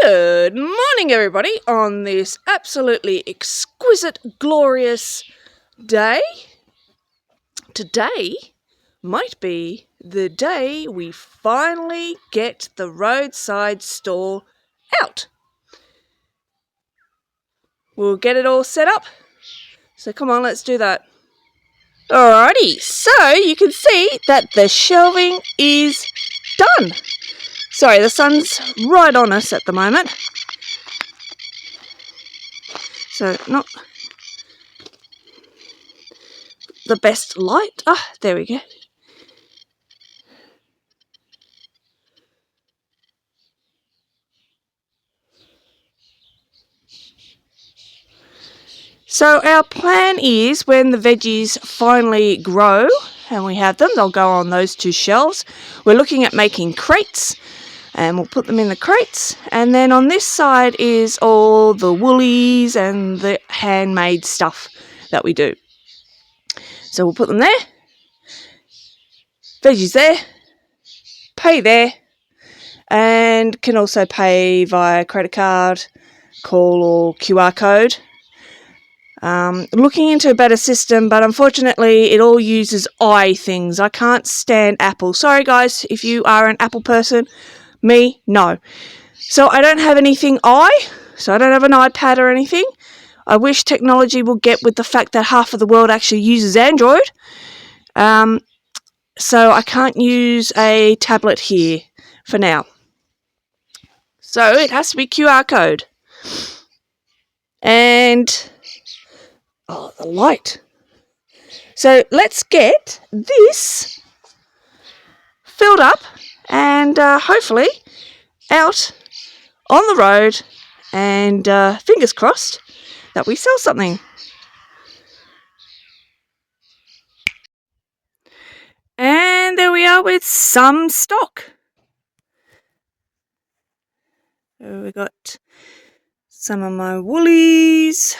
Good morning, everybody, on this absolutely exquisite, glorious day. Today might be the day we finally get the roadside stall out. We'll get it all set up. So come on, let's do that. Alrighty, so you can see that the shelving is done. Sorry, the sun's right on us at the moment. So not the best light. Ah, there we go. So our plan is when the veggies finally grow and we have them, they'll go on those two shelves. We're looking at making crates and we'll put them in the crates. And then on this side is all the woolies and the handmade stuff that we do. So we'll put them there. Veggies there. Pay there. And can also pay via credit card, call or QR code. Looking into a better system, but unfortunately it all uses things. I can't stand Apple. Sorry guys, if you are an Apple person. Me, no. So I don't have anything so I don't have an iPad or anything. I wish technology will get with the fact that half of the world actually uses Android. So I can't use a tablet here for now. So it has to be QR code. And oh, the light. So let's get this filled up and hopefully out on the road and fingers crossed that we sell something. And there we are with some stock. So we got some of my woolies.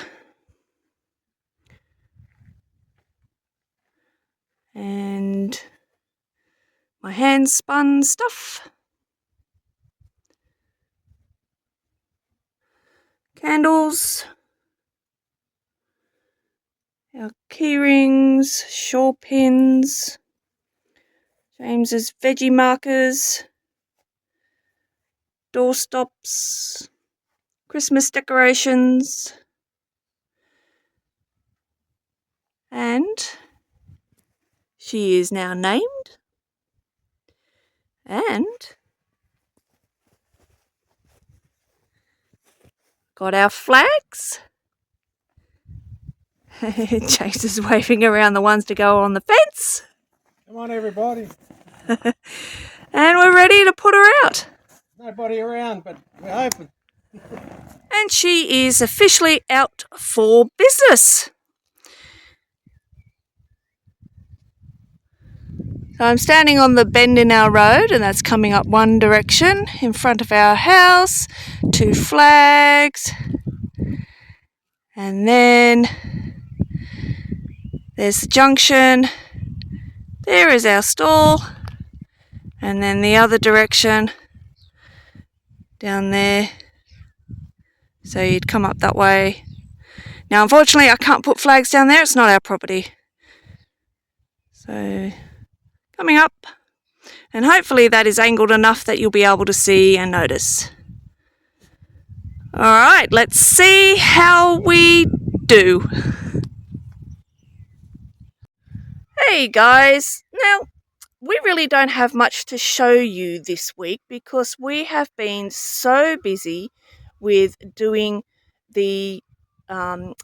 And my hand spun stuff. Candles. Our key rings, shawl pins. James's veggie markers. Door stops. Christmas decorations. And she is now named. And got our flags. James is waving around the ones to go on the fence. Come on, everybody. And we're ready to put her out. Nobody around, but we're hoping. And she is officially out for business. So I'm standing on the bend in our road, and that's coming up one direction in front of our house. 2 flags. And then there's the junction. There is our stall. And then the other direction down there. So you'd come up that way. Now unfortunately I can't put flags down there, it's not our property. So coming up, and hopefully that is angled enough that you'll be able to see and notice. Alright, let's see how we do. Hey guys, now we really don't have much to show you this week because we have been so busy with doing the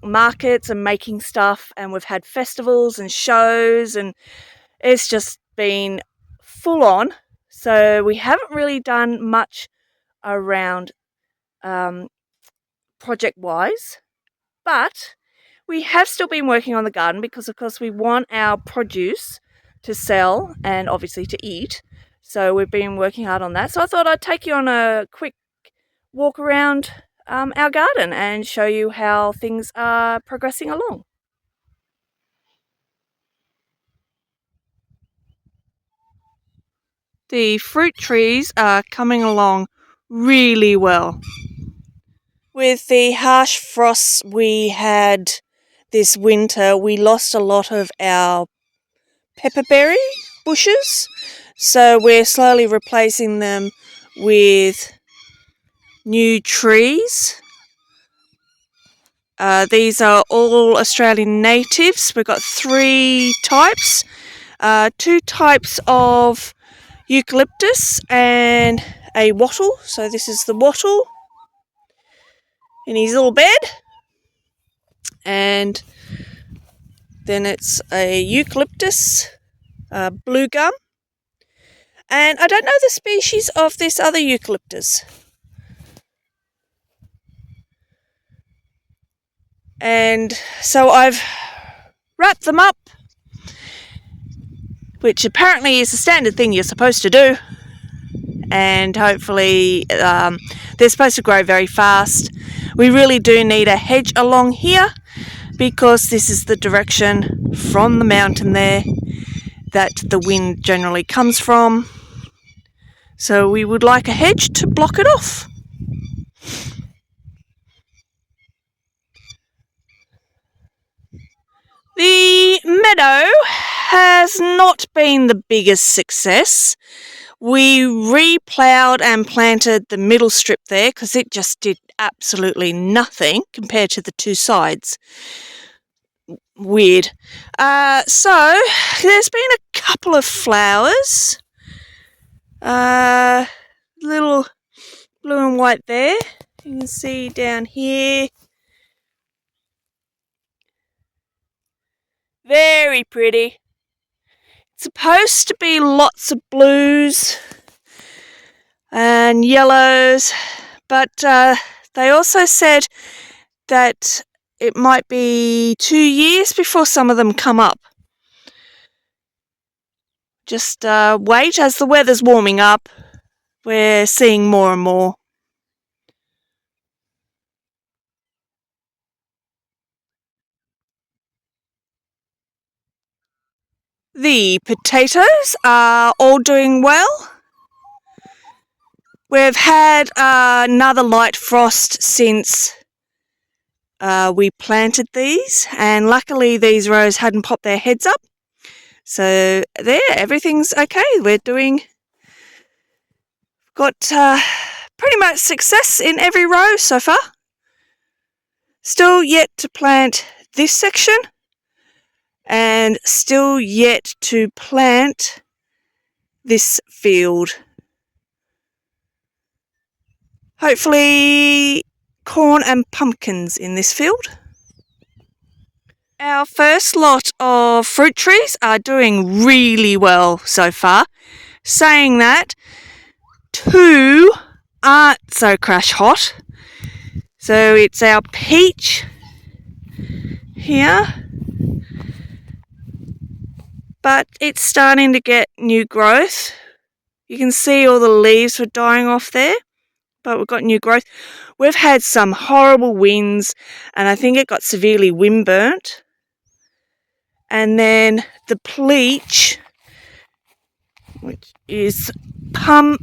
markets and making stuff, and we've had festivals and shows, and it's just been full on. So we haven't really done much around project wise, but we have still been working on the garden because of course we want our produce to sell and obviously to eat. So we've been working hard on that. So I thought I'd take you on a quick walk around our garden and show you how things are progressing along. The fruit trees are coming along really well. With the harsh frosts we had this winter, we lost a lot of our pepperberry bushes, so we're slowly replacing them with new trees. These are all Australian natives. We've got 3 types, 2 types of eucalyptus and a wattle. So this is the wattle in his little bed, and then it's a eucalyptus, blue gum, and I don't know the species of this other eucalyptus. And so I've wrapped them up, which apparently is the standard thing you're supposed to do, and hopefully they're supposed to grow very fast. We really do need a hedge along here because this is the direction from the mountain there that the wind generally comes from. So we would like a hedge to block it off. The meadow has not been the biggest success. We re-ploughed and planted the middle strip there because it just did absolutely nothing compared to the 2 sides. Weird. So there's been a couple of flowers. Little blue and white there. You can see down here. Very pretty. It's supposed to be lots of blues and yellows, but they also said that it might be 2 years before some of them come up. Just wait, as the weather's warming up, we're seeing more and more. The potatoes are all doing well. We've had another light frost since we planted these, and luckily these rows hadn't popped their heads up. So there, everything's okay. Got pretty much success in every row so far. Still yet to plant this section, and still yet to plant this field. Hopefully corn and pumpkins in this field. Our first lot of fruit trees are doing really well so far. Saying that, 2 aren't so crash hot. So it's our peach here, but it's starting to get new growth. You can see all the leaves were dying off there, but we've got new growth. We've had some horrible winds, and I think it got severely wind burnt. And then the peach, which is plum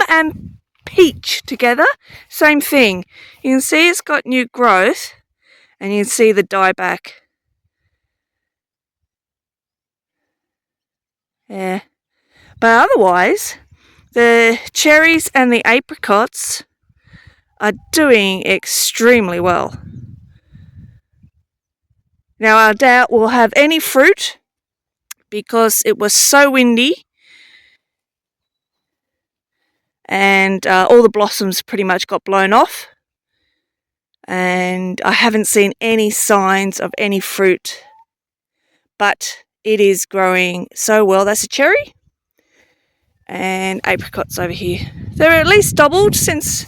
and peach together, same thing. You can see it's got new growth, and you can see the dieback. Yeah, but otherwise, the cherries and the apricots are doing extremely well. Now I doubt we'll have any fruit because it was so windy, and all the blossoms pretty much got blown off, and I haven't seen any signs of any fruit, but it is growing so well. That's a cherry, and apricots over here. They're at least doubled since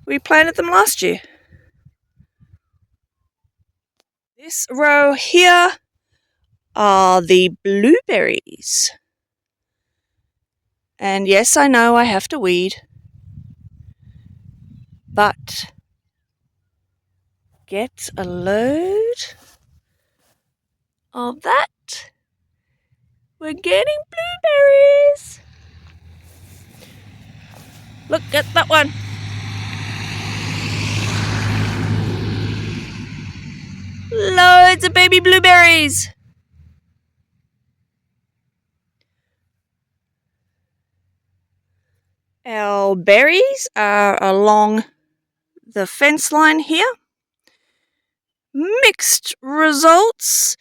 we planted them last year. This row here are the blueberries. And yes, I know I have to weed, but get a load of that. We're getting blueberries. Look at that one. of baby blueberries. Our berries are along the fence line here. Mixed results.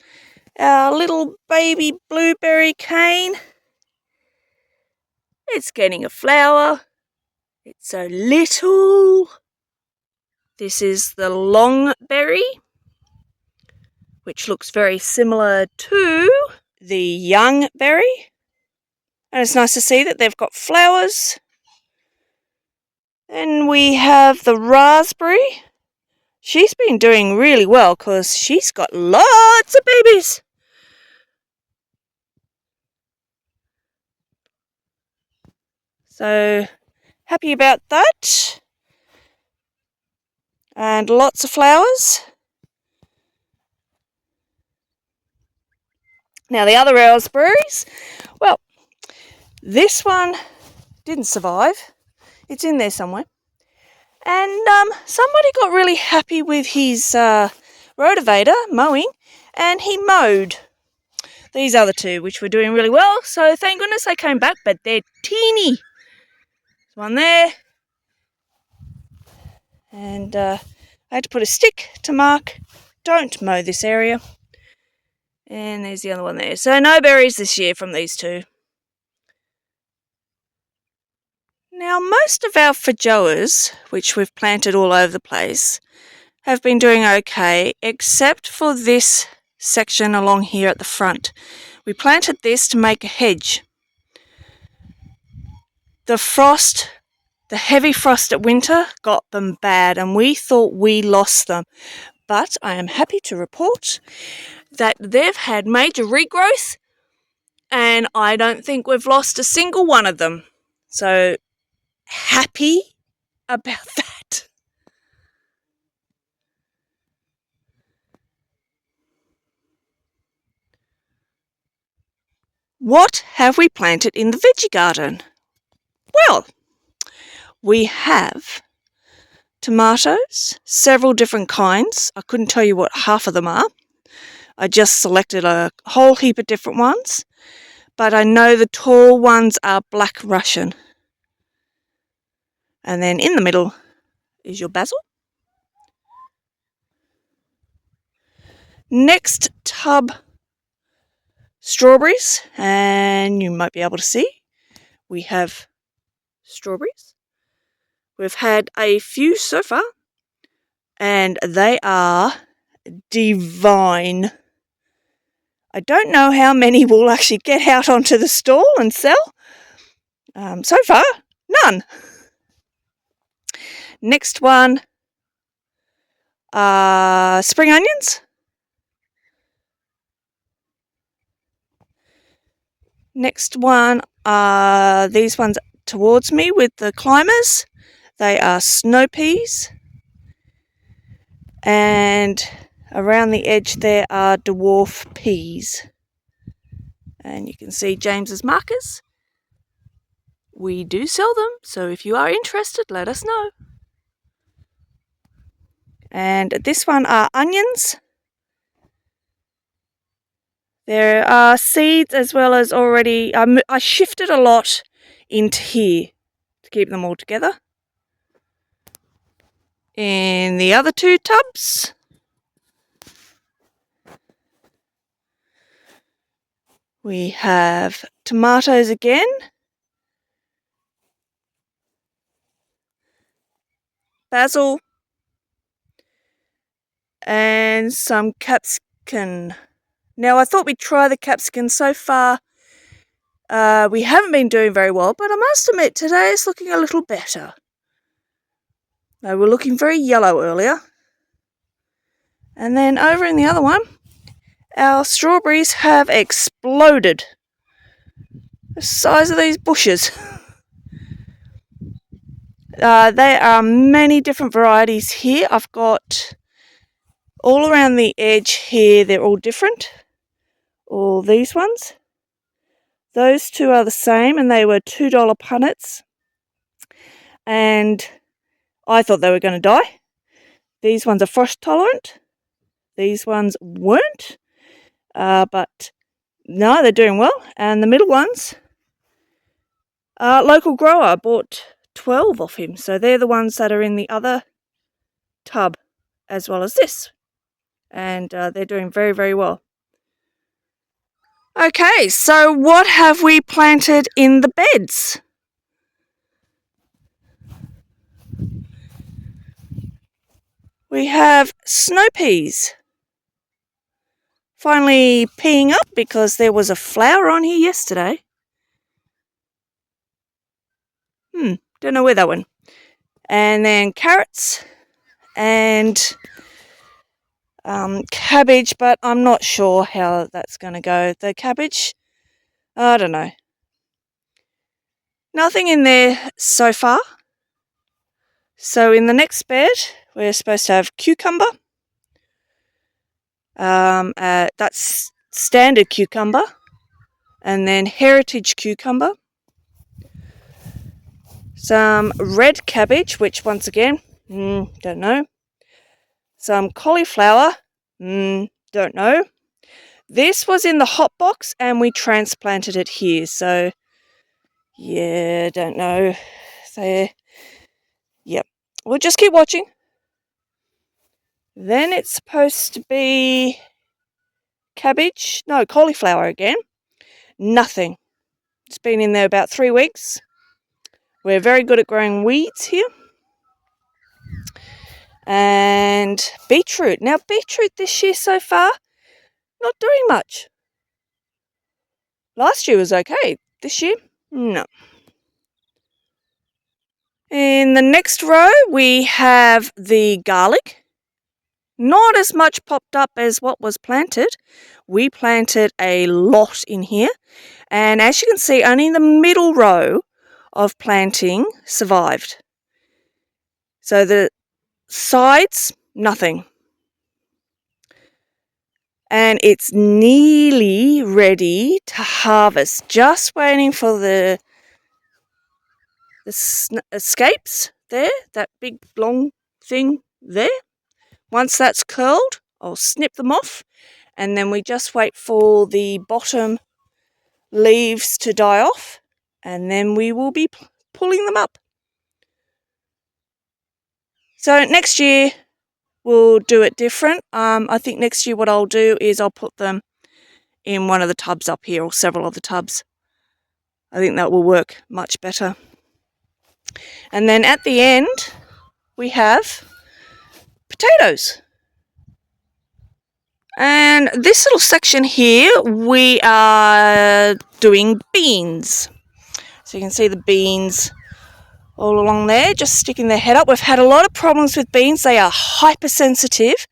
Our little baby blueberry cane, it's getting a flower. It's so little. This is the long berry, which looks very similar to the young berry. And it's nice to see that they've got flowers. Then we have the raspberry. She's been doing really well because she's got lots of babies. So happy about that. And lots of flowers. Now the other raspberries, well, this one didn't survive. It's in there somewhere. And somebody got really happy with his rotavator mowing, and he mowed these other two, which were doing really well. So thank goodness they came back, but they're teeny. There's one there. And I had to put a stick to mark, don't mow this area. And there's the other one there. So no berries this year from these two. Now most of our feijoas, which we've planted all over the place, have been doing okay, except for this section along here at the front. We planted this to make a hedge. The frost, the heavy frost at winter got them bad, and we thought we lost them. But I am happy to report that they've had major regrowth, and I don't think we've lost a single one of them. So happy about that. What have we planted in the veggie garden? Well, we have tomatoes, several different kinds. I couldn't tell you what half of them are. I just selected a whole heap of different ones, but I know the tall ones are Black Russian. And then in the middle is your basil. Next tub, strawberries, and you might be able to see we have strawberries. We've had a few so far, and they are divine. I don't know how many will actually get out onto the stall and sell. So far, none. Next one are spring onions. Next one are these ones towards me with the climbers. They are snow peas. And around the edge there are dwarf peas. And you can see James's markers. We do sell them, so if you are interested, let us know. And this one are onions. There are seeds as well as already, I shifted a lot into here to keep them all together. In the other two tubs, we have tomatoes again, basil, and some capsicum. Now I thought we'd try the capsicum. So far we haven't been doing very well, but I must admit today it's looking a little better. They were looking very yellow earlier. And then over in the other one, our strawberries have exploded. The size of these bushes. There are many different varieties here. I've got all around the edge here, they're all different. All these ones. Those two are the same, and they were $2 punnets. And I thought they were going to die. These ones are frost tolerant. These ones weren't, but no, they're doing well. And the middle ones, local grower bought 12 off him, so they're the ones that are in the other tub as well as this, and they're doing very, very well. Okay, so what have we planted in the beds? We have snow peas. Finally peeing up because there was a flower on here yesterday. Don't know where that went. And then carrots and cabbage, but I'm not sure how that's going to go. The cabbage, I don't know. Nothing in there so far. So in the next bed, we're supposed to have cucumber. That's standard cucumber. And then heritage cucumber. Some red cabbage, which once again, don't know. Some cauliflower, don't know. This was in the hot box and we transplanted it here, so yeah, don't know. So, yep, we'll just keep watching. Then it's supposed to be cauliflower again. Nothing. It's been in there about 3 weeks. We're very good at growing weeds here. And beetroot. Now, beetroot this year so far, not doing much. Last year was okay. This year, no. In the next row, we have the garlic. Not as much popped up as what was planted. We planted a lot in here. And as you can see, only the middle row of planting survived. So the sides, nothing. And it's nearly ready to harvest. Just waiting for the escapes there, that big long thing there. Once that's curled, I'll snip them off, and then we just wait for the bottom leaves to die off, and then we will be pulling them up. So next year we'll do it different. I think next year what I'll do is I'll put them in one of the tubs up here, or several of the tubs. I think that will work much better. And then at the end we have potatoes. And this little section here, we are doing beans. So you can see the beans all along there, just sticking their head up. We've had a lot of problems with beans. They are hypersensitive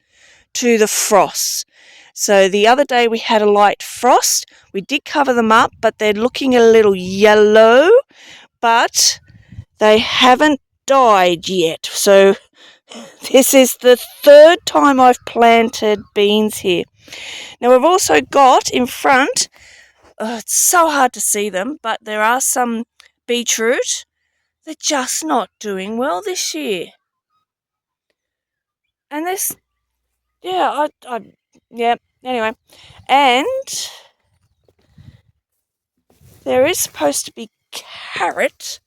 to the frost. So the other day we had a light frost. We did cover them up, but they're looking a little yellow, but they haven't died yet. So this is the third time I've planted beans here. Now we've also got in front, it's so hard to see them, but there are some beetroot. They're just not doing well this year. And this, anyway. And there is supposed to be carrot.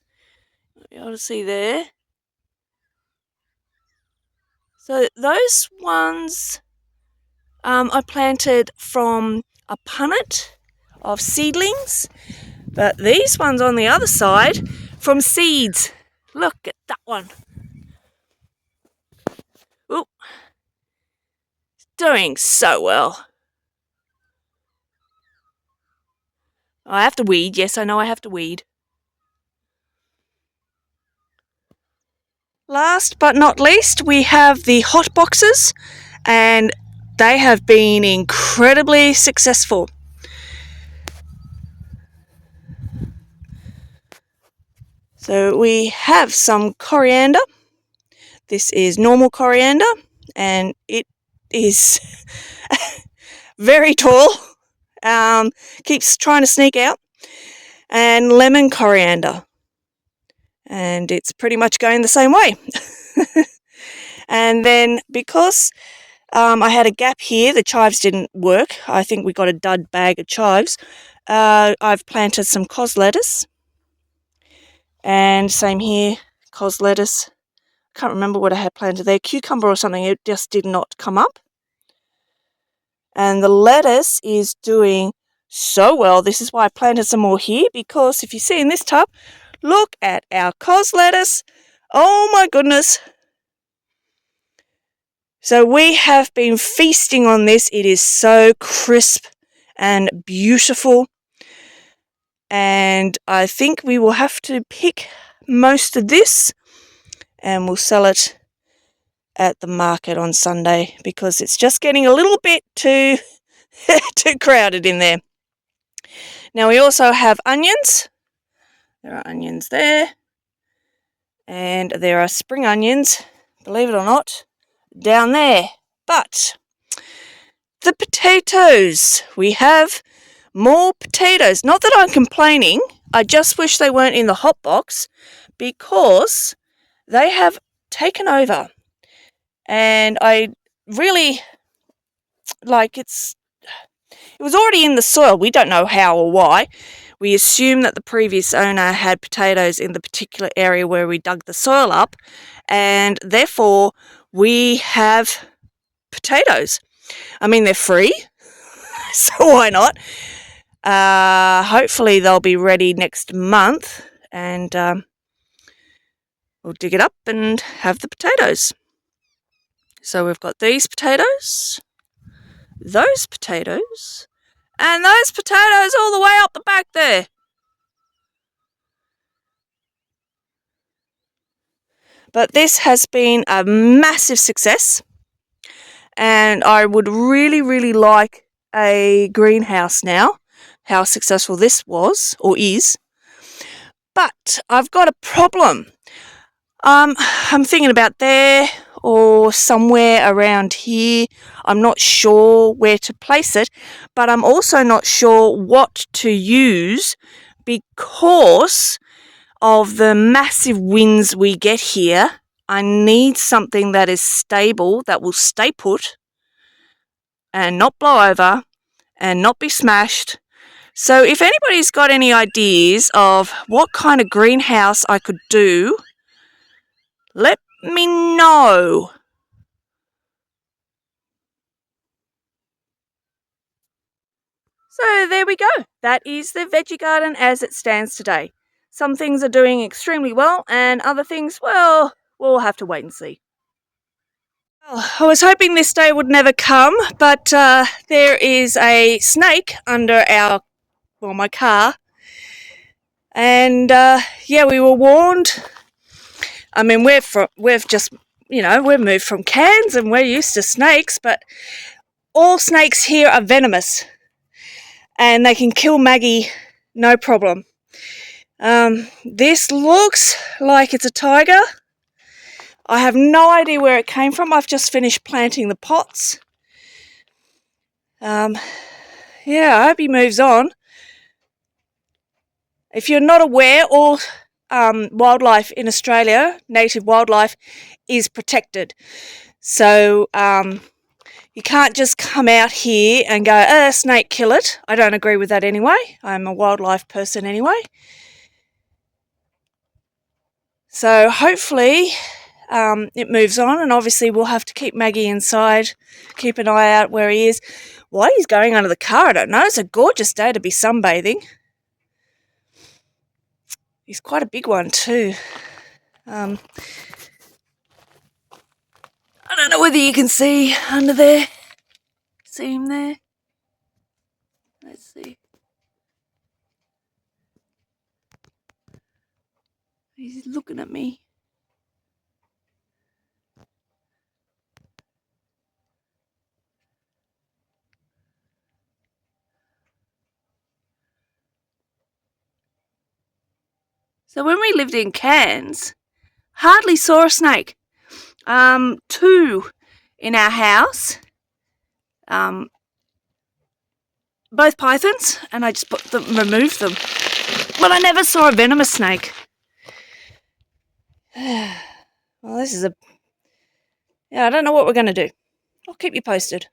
You'll be able to see there. So those ones I planted from a punnet of seedlings, but these ones on the other side from seeds. Look at that one. Ooh, doing so well. I have to weed. Yes, I know I have to weed. Last but not least, we have the hot boxes, and they have been incredibly successful. So we have some coriander. This is normal coriander, and it is very tall. Keeps trying to sneak out. And lemon coriander. And it's pretty much going the same way. And then because I had a gap here. The chives didn't work. I think we got a dud bag of chives. I've planted some cos lettuce. And same here, cos lettuce. Can't remember what I had planted there. Cucumber or something. It just did not come up. And the lettuce is doing so well. This is why I planted some more here, because if you see in this tub, look at our cos lettuce. Oh my goodness. So we have been feasting on this. It is so crisp and beautiful. And I think we will have to pick most of this and we'll sell it at the market on Sunday because it's just getting a little bit too crowded in there. Now we also have onions. There are onions there. And there are spring onions, believe it or not, down there. But the potatoes, we have more potatoes. Not that I'm complaining, I just wish they weren't in the hot box because they have taken over. And I really it was already in the soil. We don't know how or why. We assume that the previous owner had potatoes in the particular area where we dug the soil up, and therefore we have potatoes. I mean, they're free, so why not? Hopefully they'll be ready next month, and we'll dig it up and have the potatoes. So we've got these potatoes, those potatoes, and those potatoes all the way up the back there. But this has been a massive success, and I would really, really like a greenhouse now, how successful this was or is. But I've got a problem. I'm thinking about there or somewhere around here. I'm not sure where to place it, but I'm also not sure what to use because of the massive winds we get here. I need something that is stable, that will stay put and not blow over and not be smashed. So if anybody's got any ideas of what kind of greenhouse I could do, let me know. So there we go. That is the veggie garden as it stands today. Some things are doing extremely well and other things, well, we'll have to wait and see. Well, I was hoping this day would never come, but there is a snake under my car. And we were warned. I mean, we've just, we've moved from Cairns and we're used to snakes, but all snakes here are venomous and they can kill Maggie, no problem. This looks like it's a tiger. I have no idea where it came from. I've just finished planting the pots. I hope he moves on. If you're not aware, all wildlife in Australia, native wildlife, is protected. So you can't just come out here and go, snake, kill it. I don't agree with that anyway. I'm a wildlife person anyway. So hopefully it moves on, and obviously we'll have to keep Maggie inside, keep an eye out where he is. Why he's going under the car, I don't know. It's a gorgeous day to be sunbathing. He's quite a big one too. I don't know whether you can see under there. See him there? Let's see. He's looking at me. So when we lived in Cairns, hardly saw a snake. 2 in our house. Both pythons, and I just removed them. But I never saw a venomous snake. Well, I don't know what we're going to do. I'll keep you posted.